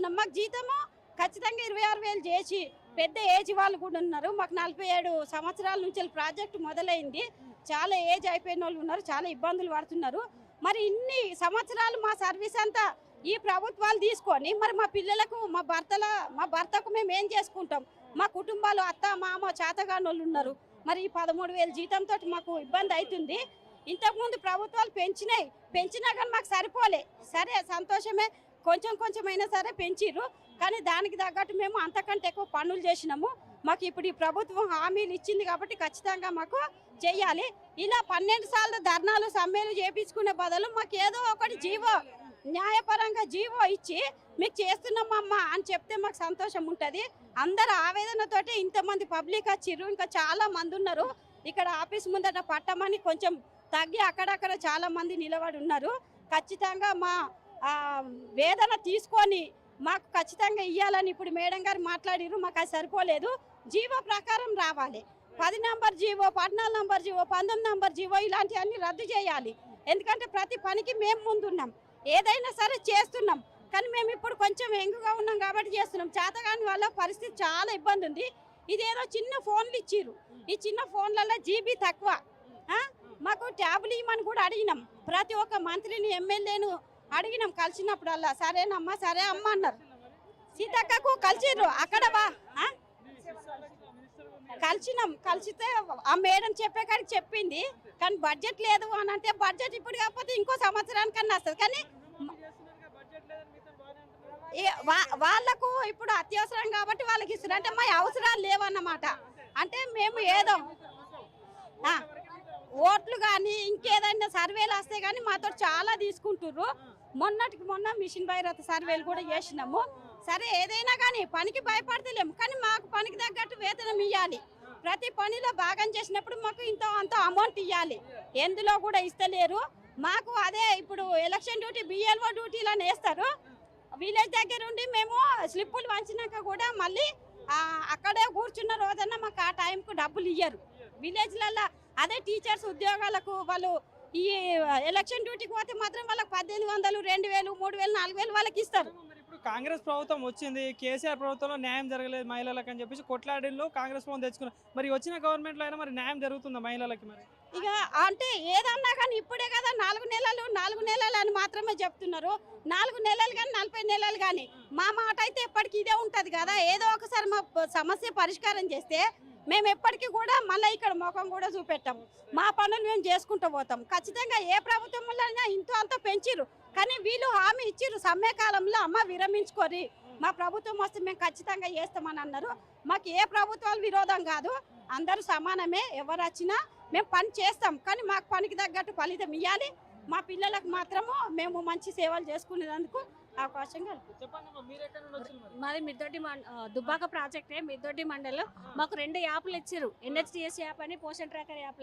చేస్తున్నాం. మాకు జీతము ఖచ్చితంగా 26,000 చేసి పెద్ద ఏజ్ వాళ్ళు కూడా ఉన్నారు. మాకు 47 సంవత్సరాల నుంచి ప్రాజెక్టు మొదలైంది. చాలా ఏజ్ అయిపోయిన వాళ్ళు ఉన్నారు, చాలా ఇబ్బందులు పడుతున్నారు. మరి ఇన్ని సంవత్సరాలు మా సర్వీస్ అంతా ఈ ప్రభుత్వాలు తీసుకొని మరి మా పిల్లలకు మా భర్తకు మేము ఏం చేసుకుంటాం? మా కుటుంబాలు అత్త మామ చేతగాని వాళ్ళు ఉన్నారు. మరి ఈ 13,000 జీతంతో మాకు ఇబ్బంది అవుతుంది. ఇంతకుముందు ప్రభుత్వాలు పెంచినా కానీ మాకు సరిపోలే. సరే సంతోషమే, కొంచెమైనా సరే పెంచిర్రు, కానీ దానికి తగ్గట్టు మేము అంతకంటే ఎక్కువ పనులు చేసినాము. మాకు ఇప్పుడు ఈ ప్రభుత్వం హామీలు ఇచ్చింది కాబట్టి ఖచ్చితంగా మాకు చెయ్యాలి. ఇలా 12 సార్లు ధర్నాలు సమ్మెలు చేయించుకునే బదులు మాకు ఏదో ఒకటి న్యాయపరంగా జీవో ఇచ్చి మీకు చేస్తున్నామమ్మా అని చెప్తే మాకు సంతోషం ఉంటుంది. అందరు ఆవేదనతోటి ఇంతమంది పబ్లిక్ వచ్చిర్రు, ఇంకా చాలా మంది ఉన్నారు. ఇక్కడ ఆఫీస్ ముందట పట్టమని కొంచెం తగ్గి అక్కడక్కడ చాలా మంది నిలబడి ఉన్నారు. ఖచ్చితంగా మా వేదన తీసుకొని మాకు ఖచ్చితంగా ఇవ్వాలని ఇప్పుడు మేడం గారు మాట్లాడిర్రు. మాకు అది సరిపోలేదు. జీవో ప్రకారం రావాలి. 10 number GO, 14 number GO, 19 number GO ఇలాంటివన్నీ రద్దు చేయాలి. ఎందుకంటే ప్రతి పనికి మేము ముందున్నాం, ఏదైనా సరే చేస్తున్నాం. కానీ మేము ఇప్పుడు కొంచెం ఎంగుగా ఉన్నాం కాబట్టి చేస్తున్నాం. చేతగాని వాళ్ళ పరిస్థితి చాలా ఇబ్బంది ఉంది. ఇదేదో చిన్న ఫోన్లు ఇచ్చిర్రు. ఈ చిన్న ఫోన్లలో జీబీ తక్కువ. మాకు ట్యాబ్లు ఇవ్వమని కూడా అడిగినాం. ప్రతి ఒక్క మంత్రిని ఎమ్మెల్యేను అడిగినాం కలిసినప్పుడల్లా. సరేనమ్మా సరే అమ్మ అన్నారు. సీతక్కకు కలిసిర్రు అక్కడ కలిసితే ఆ మేడం చెప్పే కాడికి చెప్పింది. కానీ బడ్జెట్ లేదు అని అంటే బడ్జెట్ ఇప్పుడు కాకపోతే ఇంకో సంవత్సరానికన్నా వస్తుంది. కానీ వాళ్ళకు ఇప్పుడు అత్యవసరం కాబట్టి వాళ్ళకి ఇస్తున్నారు. అంటే మా అవసరాలు లేవన్నమాట. అంటే మేము ఏదో ఓట్లు కానీ ఇంకేదైనా సర్వేలు వస్తే కానీ మాతో చాలా తీసుకుంటుర్రు. మొన్నటికి మొన్న మిషన్ భైరథ సర్వేలు కూడా చేసినాము. సరే ఏదైనా కానీ పనికి భయపడతలేము, కానీ మాకు పనికి తగ్గట్టు వేతనం ఇవ్వాలి. ప్రతి పనిలో భాగం చేసినప్పుడు మాకు అంత అమౌంట్ ఇవ్వాలి. ఎందులో కూడా ఇస్తలేరు మాకు. అదే ఇప్పుడు ఎలక్షన్ డ్యూటీ బిఎల్ఓ డ్యూటీలను వేస్తారు. విలేజ్ దగ్గర ఉండి మేము స్లిప్పులు వంచినాక కూడా మళ్ళీ అక్కడే కూర్చున్న రోజన్నా మాకు ఆ టైంకు డబ్బులు ఇయ్యరు విలేజ్లలో. అదే టీచర్స్ ఉద్యోగాలకు వాళ్ళు ఈ ఎలక్షన్ డ్యూటీకి పోతే మాత్రం వాళ్ళకి 1,800, 2,000, 3,000, 4,000 వాళ్ళకి ఇస్తారు. ఇప్పుడు కాంగ్రెస్ ప్రభుత్వం వచ్చింది, కేసీఆర్ ప్రభుత్వంలో న్యాయం జరగలేదు మహిళలకు అని చెప్పేసి కొట్లాడిలో కాంగ్రెస్ ప్రభుత్వం తెచ్చుకున్నారు. మరి వచ్చిన గవర్నమెంట్లో అయినా మరి న్యాయం జరుగుతుందా మహిళలకి? మరి ఇక అంటే ఏదన్నా కానీ ఇప్పుడే కదా 4 నెలలు అని మాత్రమే చెప్తున్నారు. 4 నెలలు కానీ 40 నెలలు కానీ మా మాట అయితే ఎప్పటికీ ఇదే ఉంటుంది కదా. ఏదో ఒకసారి మా సమస్య పరిష్కారం చేస్తే మేము ఎప్పటికీ కూడా మళ్ళీ ఇక్కడ ముఖం కూడా చూపెట్టాము. మా పనులు మేము చేసుకుంటూ పోతాం. ఖచ్చితంగా ఏ ప్రభుత్వంలో ఇంతో అంతా పెంచిరు, కానీ వీళ్ళు హామీ ఇచ్చిర్రు సమ్మె కాలంలో అమ్మ విరమించుకోరి, మా ప్రభుత్వం వస్తే మేము ఖచ్చితంగా చేస్తామని అన్నారు. మాకు ఏ ప్రభుత్వాలు విరోధం కాదు, అందరూ సమానమే. ఎవరు వచ్చినా మేము పని చేస్తాం, కానీ మాకు పనికి తగ్గట్టు ఫలితం ఇవ్వాలి. మా పిల్లలకు మాత్రము మేము మంచి సేవలు చేసుకునేందుకు అవకాశం కలుగుతుంది. మాది మిద్దొడ్డి దుబ్బాక ప్రాజెక్టే, మిద్దొడ్డి మండలం. మాకు 2 యాప్లు ఇచ్చారు, NHTS యాప్ అని, పోషన్ ట్రాకర్ యాప్.